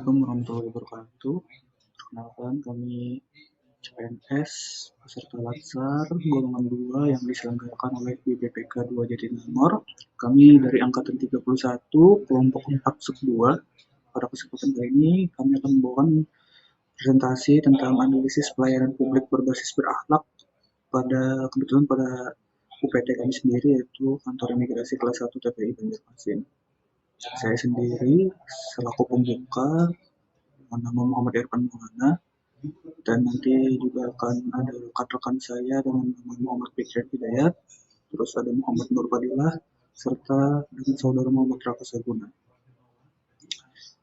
Assalamualaikum warahmatullahi wabarakatuh. Perkenalkan, kami CPNS peserta Latsar golongan 2 yang diselenggarakan oleh BPPK 2 Jatinangor. Kami dari angkatan 31, kelompok 4 sub 2. Pada kesempatan kali ini kami akan membawakan presentasi tentang analisis pelayanan publik berbasis berakhlak pada UPT kami sendiri, yaitu Kantor Imigrasi Kelas 1 TPI Banjarmasin. Saya sendiri selaku pembuka dengan nama Muhammad Irfan Maulana, dan nanti juga akan ada rekan-rekan saya dengan nama Muhammad Fikri Hidayat, terus ada Muhammad Nur Fadilah, serta dengan saudara Muhammad Raka Saguna.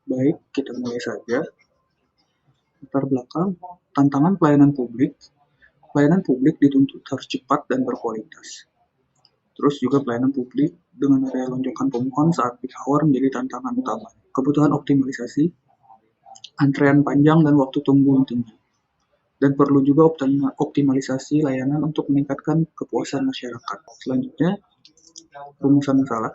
Baik, kita mulai saja. Latar belakang, tantangan pelayanan publik. Pelayanan publik dituntut harus cepat dan berkualitas. Terus juga pelayanan publik dengan area lonjakan pemohon saat peak hour menjadi tantangan utama. Kebutuhan optimalisasi, antrean panjang dan waktu tunggu tinggi. Dan perlu juga optimalisasi layanan untuk meningkatkan kepuasan masyarakat. Selanjutnya, rumusan masalah.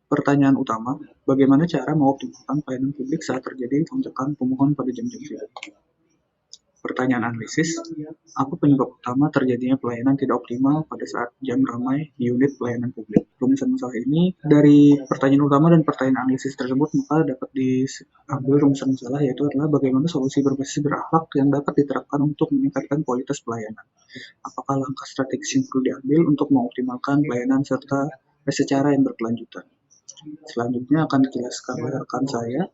Pertanyaan utama, bagaimana cara mengoptimalkan pelayanan publik saat terjadi lonjakan pemohon pada jam-jam sibuk? Pertanyaan analisis, apa penyebab utama terjadinya pelayanan tidak optimal pada saat jam ramai di unit pelayanan publik? Rumusan masalah ini dari pertanyaan utama dan pertanyaan analisis tersebut maka dapat diambil rumusan masalah, yaitu adalah bagaimana solusi berbasis berakhlak yang dapat diterapkan untuk meningkatkan kualitas pelayanan. Apakah langkah strategis yang perlu diambil untuk mengoptimalkan pelayanan secara yang berkelanjutan? Selanjutnya akan dijelaskan oleh rekan saya.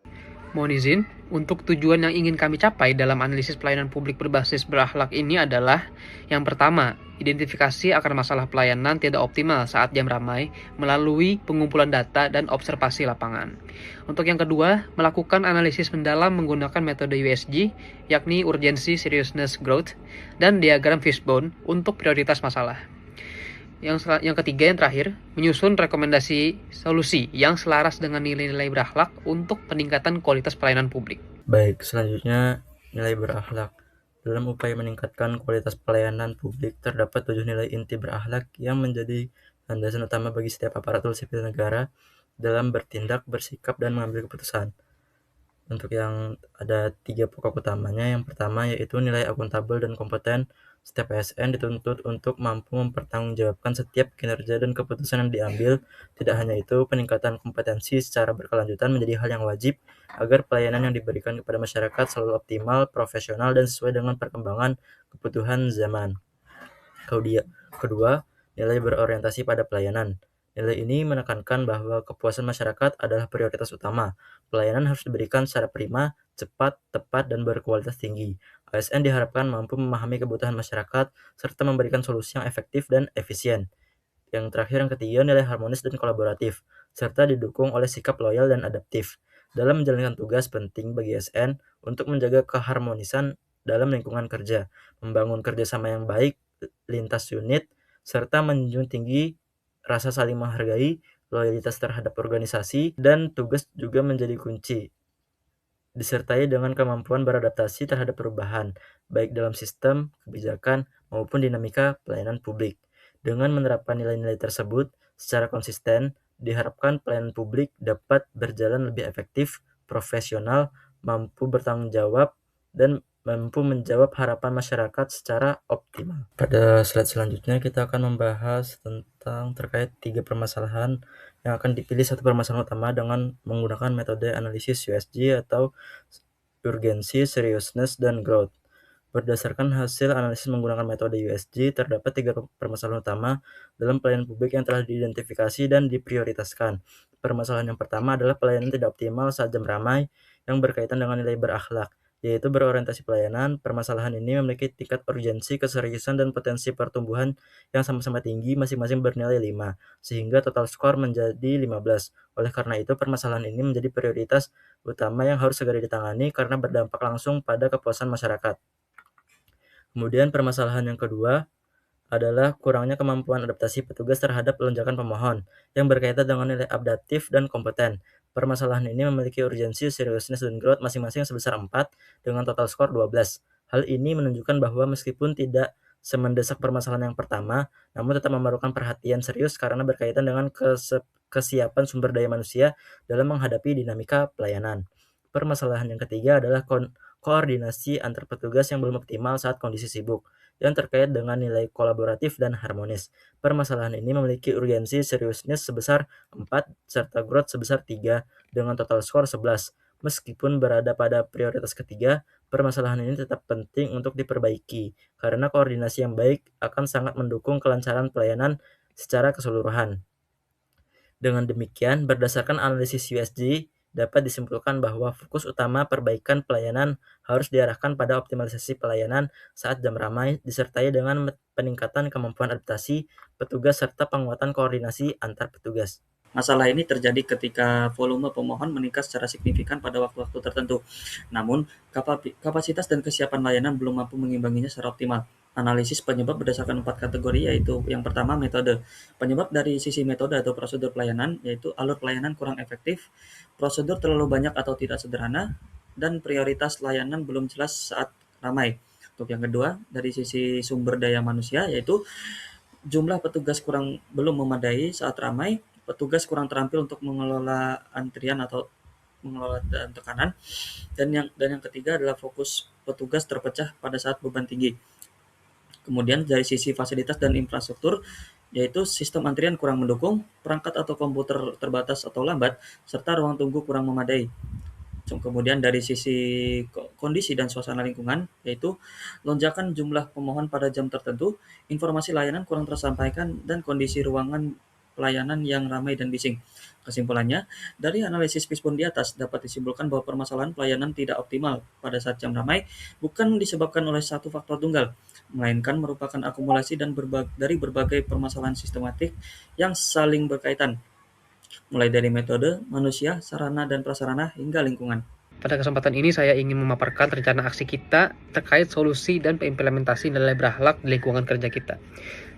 Mohon izin, untuk tujuan yang ingin kami capai dalam analisis pelayanan publik berbasis berakhlak ini adalah yang pertama, identifikasi akar masalah pelayanan tidak optimal saat jam ramai melalui pengumpulan data dan observasi lapangan. Untuk yang kedua, melakukan analisis mendalam menggunakan metode USG, yakni Urgency, Seriousness, Growth, dan diagram Fishbone untuk prioritas masalah. Yang ketiga, yang terakhir, menyusun rekomendasi solusi yang selaras dengan nilai-nilai berakhlak untuk peningkatan kualitas pelayanan publik. Baik, selanjutnya nilai berakhlak. Dalam upaya meningkatkan kualitas pelayanan publik, terdapat 7 nilai inti berakhlak yang menjadi landasan utama bagi setiap aparatur sipil negara dalam bertindak, bersikap, dan mengambil keputusan. Untuk yang ada 3 pokok utamanya, yang pertama yaitu nilai akuntabel dan kompeten. Setiap ASN dituntut untuk mampu mempertanggungjawabkan setiap kinerja dan keputusan yang diambil. Tidak hanya itu, peningkatan kompetensi secara berkelanjutan menjadi hal yang wajib agar pelayanan yang diberikan kepada masyarakat selalu optimal, profesional, dan sesuai dengan perkembangan kebutuhan zaman. Kedua, nilai berorientasi pada pelayanan. Nilai ini menekankan bahwa kepuasan masyarakat adalah prioritas utama. Pelayanan harus diberikan secara prima, cepat, tepat, dan berkualitas tinggi. ASN diharapkan mampu memahami kebutuhan masyarakat serta memberikan solusi yang efektif dan efisien. Yang terakhir, yang ketiga, nilai harmonis dan kolaboratif, serta didukung oleh sikap loyal dan adaptif. Dalam menjalankan tugas penting bagi ASN untuk menjaga keharmonisan dalam lingkungan kerja, membangun kerjasama yang baik lintas unit, serta menjunjung tinggi rasa saling menghargai, loyalitas terhadap organisasi, dan tugas juga menjadi kunci, disertai dengan kemampuan beradaptasi terhadap perubahan, baik dalam sistem, kebijakan, maupun dinamika pelayanan publik. Dengan menerapkan nilai-nilai tersebut secara konsisten, diharapkan pelayanan publik dapat berjalan lebih efektif, profesional, mampu bertanggung jawab, dan mampu menjawab harapan masyarakat secara optimal. Pada slide selanjutnya kita akan membahas tentang terkait 3 permasalahan yang akan dipilih satu permasalahan utama dengan menggunakan metode analisis USG atau Urgency, Seriousness, dan Growth. Berdasarkan hasil analisis menggunakan metode USG, terdapat 3 permasalahan utama dalam pelayanan publik yang telah diidentifikasi dan diprioritaskan. Permasalahan yang pertama adalah pelayanan tidak optimal saat jam ramai yang berkaitan dengan nilai berakhlak, yaitu berorientasi pelayanan. Permasalahan ini memiliki tingkat urgensi, keseriusan, dan potensi pertumbuhan yang sama-sama tinggi, masing-masing bernilai 5, sehingga total skor menjadi 15. Oleh karena itu, permasalahan ini menjadi prioritas utama yang harus segera ditangani karena berdampak langsung pada kepuasan masyarakat. Kemudian permasalahan yang kedua adalah kurangnya kemampuan adaptasi petugas terhadap lonjakan pemohon yang berkaitan dengan nilai adaptif dan kompeten. Permasalahan ini memiliki urgensi, seriousness, dan growth masing-masing sebesar 4 dengan total skor 12. Hal ini menunjukkan bahwa meskipun tidak semendesak permasalahan yang pertama, namun tetap memerlukan perhatian serius karena berkaitan dengan kesiapan sumber daya manusia dalam menghadapi dinamika pelayanan. Permasalahan yang ketiga adalah koordinasi antar petugas yang belum optimal saat kondisi sibuk, yang terkait dengan nilai kolaboratif dan harmonis. Permasalahan ini memiliki urgensi seriusness sebesar 4 serta growth sebesar 3 dengan total skor 11. Meskipun berada pada prioritas ketiga, permasalahan ini tetap penting untuk diperbaiki, karena koordinasi yang baik akan sangat mendukung kelancaran pelayanan secara keseluruhan. Dengan demikian, berdasarkan analisis USG, dapat disimpulkan bahwa fokus utama perbaikan pelayanan harus diarahkan pada optimalisasi pelayanan saat jam ramai, disertai dengan peningkatan kemampuan adaptasi petugas serta penguatan koordinasi antar petugas. Masalah ini terjadi ketika volume pemohon meningkat secara signifikan pada waktu-waktu tertentu. Namun, kapasitas dan kesiapan layanan belum mampu mengimbanginya secara optimal. Analisis penyebab berdasarkan 4 kategori, yaitu yang pertama metode. Penyebab dari sisi metode atau prosedur pelayanan, yaitu alur pelayanan kurang efektif, prosedur terlalu banyak atau tidak sederhana, dan prioritas layanan belum jelas saat ramai. Untuk yang kedua, dari sisi sumber daya manusia, yaitu jumlah petugas belum memadai saat ramai, petugas kurang terampil untuk mengelola antrian atau mengelola tekanan, dan yang ketiga adalah fokus petugas terpecah pada saat beban tinggi. Kemudian dari sisi fasilitas dan infrastruktur, yaitu sistem antrian kurang mendukung, perangkat atau komputer terbatas atau lambat, serta ruang tunggu kurang memadai. Kemudian dari sisi kondisi dan suasana lingkungan, yaitu lonjakan jumlah pemohon pada jam tertentu, informasi layanan kurang tersampaikan, dan kondisi ruangan pelayanan yang ramai dan bising. Kesimpulannya, dari analisis Fishbone di atas dapat disimpulkan bahwa permasalahan pelayanan tidak optimal pada saat jam ramai bukan disebabkan oleh satu faktor tunggal, melainkan merupakan akumulasi dari berbagai permasalahan sistematik yang saling berkaitan, mulai dari metode, manusia, sarana dan prasarana, hingga lingkungan. Pada kesempatan ini saya ingin memaparkan rencana aksi kita terkait solusi dan implementasi nilai berakhlak di lingkungan kerja kita.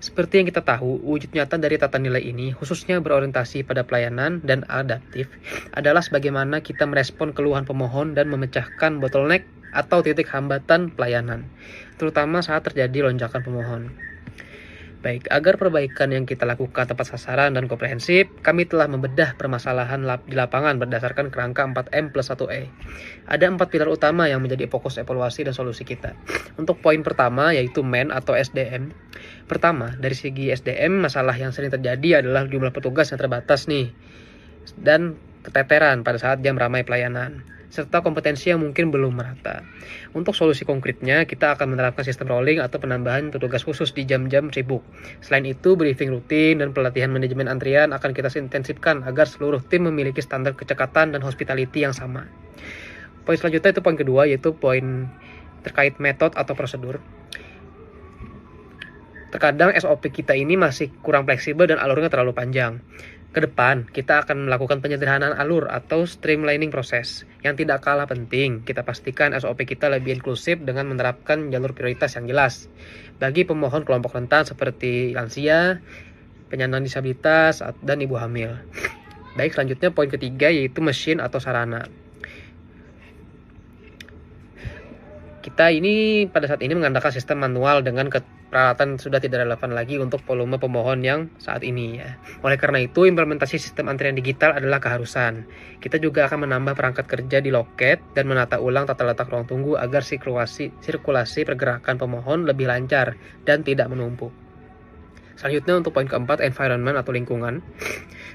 Seperti yang kita tahu, wujud nyata dari tata nilai ini, khususnya berorientasi pada pelayanan dan adaptif, adalah sebagaimana kita merespon keluhan pemohon dan memecahkan bottleneck atau titik hambatan pelayanan, terutama saat terjadi lonjakan pemohon. Baik, agar perbaikan yang kita lakukan tepat sasaran dan komprehensif, kami telah membedah permasalahan di lapangan berdasarkan kerangka 4M+1E. Ada 4 pilar utama yang menjadi fokus evaluasi dan solusi kita. Untuk poin pertama, yaitu man atau SDM. Pertama, dari segi SDM, masalah yang sering terjadi adalah jumlah petugas yang terbatas nih, dan keteteran pada saat jam ramai pelayanan, serta kompetensi yang mungkin belum merata. Untuk solusi konkretnya, kita akan menerapkan sistem rolling atau penambahan petugas khusus di jam-jam sibuk. Selain itu, briefing rutin dan pelatihan manajemen antrian akan kita intensifkan agar seluruh tim memiliki standar kecekatan dan hospitality yang sama. Poin selanjutnya itu poin kedua, yaitu poin terkait metode atau prosedur. Terkadang SOP kita ini masih kurang fleksibel dan alurnya terlalu panjang. Ke depan, kita akan melakukan penyederhanaan alur atau streamlining proses. Yang tidak kalah penting, kita pastikan SOP kita lebih inklusif dengan menerapkan jalur prioritas yang jelas. Bagi pemohon kelompok rentan seperti lansia, penyandang disabilitas, dan ibu hamil. Baik, selanjutnya poin ketiga yaitu mesin atau sarana. Kita ini pada saat ini mengandalkan sistem manual dengan peralatan sudah tidak relevan lagi untuk volume pemohon yang saat ini ya. Oleh karena itu, implementasi sistem antrian digital adalah keharusan. Kita juga akan menambah perangkat kerja di loket dan menata ulang tata letak ruang tunggu agar sirkulasi pergerakan pemohon lebih lancar dan tidak menumpuk. Selanjutnya untuk poin keempat, environment atau lingkungan.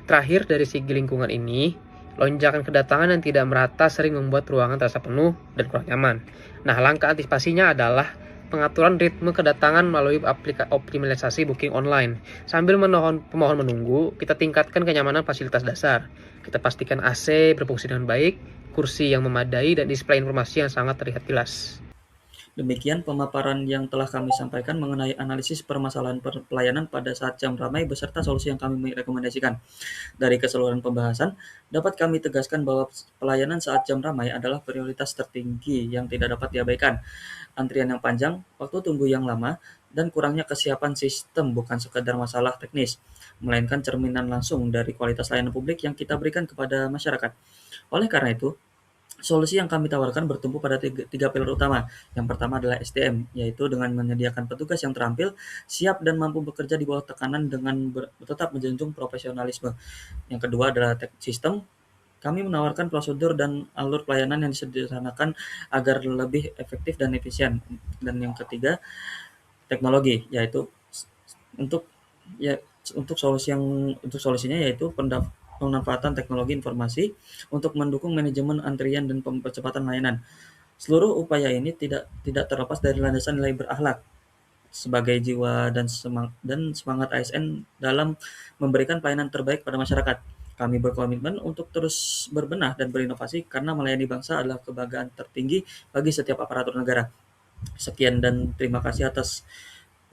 Terakhir, dari segi lingkungan ini, lonjakan kedatangan yang tidak merata sering membuat ruangan terasa penuh dan kurang nyaman. Nah, langkah antisipasinya adalah pengaturan ritme kedatangan melalui optimalisasi booking online. Sambil pemohon menunggu, kita tingkatkan kenyamanan fasilitas dasar. Kita pastikan AC berfungsi dengan baik, kursi yang memadai, dan display informasi yang sangat terlihat jelas. Demikian pemaparan yang telah kami sampaikan mengenai analisis permasalahan pelayanan pada saat jam ramai beserta solusi yang kami rekomendasikan. Dari keseluruhan pembahasan, dapat kami tegaskan bahwa pelayanan saat jam ramai adalah prioritas tertinggi yang tidak dapat diabaikan. Antrian yang panjang, waktu tunggu yang lama, dan kurangnya kesiapan sistem bukan sekadar masalah teknis, melainkan cerminan langsung dari kualitas layanan publik yang kita berikan kepada masyarakat. Oleh karena itu, solusi yang kami tawarkan bertumpu pada tiga pilar utama. Yang pertama adalah SDM, yaitu dengan menyediakan petugas yang terampil, siap dan mampu bekerja di bawah tekanan dengan tetap menjunjung profesionalisme. Yang kedua adalah sistem, Kami menawarkan prosedur dan alur pelayanan yang disederhanakan agar lebih efektif dan efisien. Dan yang ketiga, teknologi, yaitu untuk ya untuk solusinya yaitu pemanfaatan teknologi informasi untuk mendukung manajemen antrian dan percepatan layanan. Seluruh upaya ini tidak terlepas dari landasan nilai berakhlak sebagai jiwa dan semangat ASN dalam memberikan pelayanan terbaik pada masyarakat. Kami berkomitmen untuk terus berbenah dan berinovasi karena melayani bangsa adalah kebanggaan tertinggi bagi setiap aparatur negara. Sekian dan terima kasih atas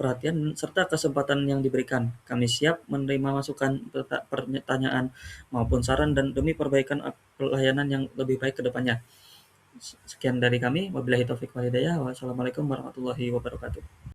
perhatian serta kesempatan yang diberikan. Kami siap menerima masukan, pertanyaan, maupun saran dan demi perbaikan pelayanan yang lebih baik ke depannya. Sekian dari kami. Wabillahi taufiq wal hidayah. Wassalamualaikum warahmatullahi wabarakatuh.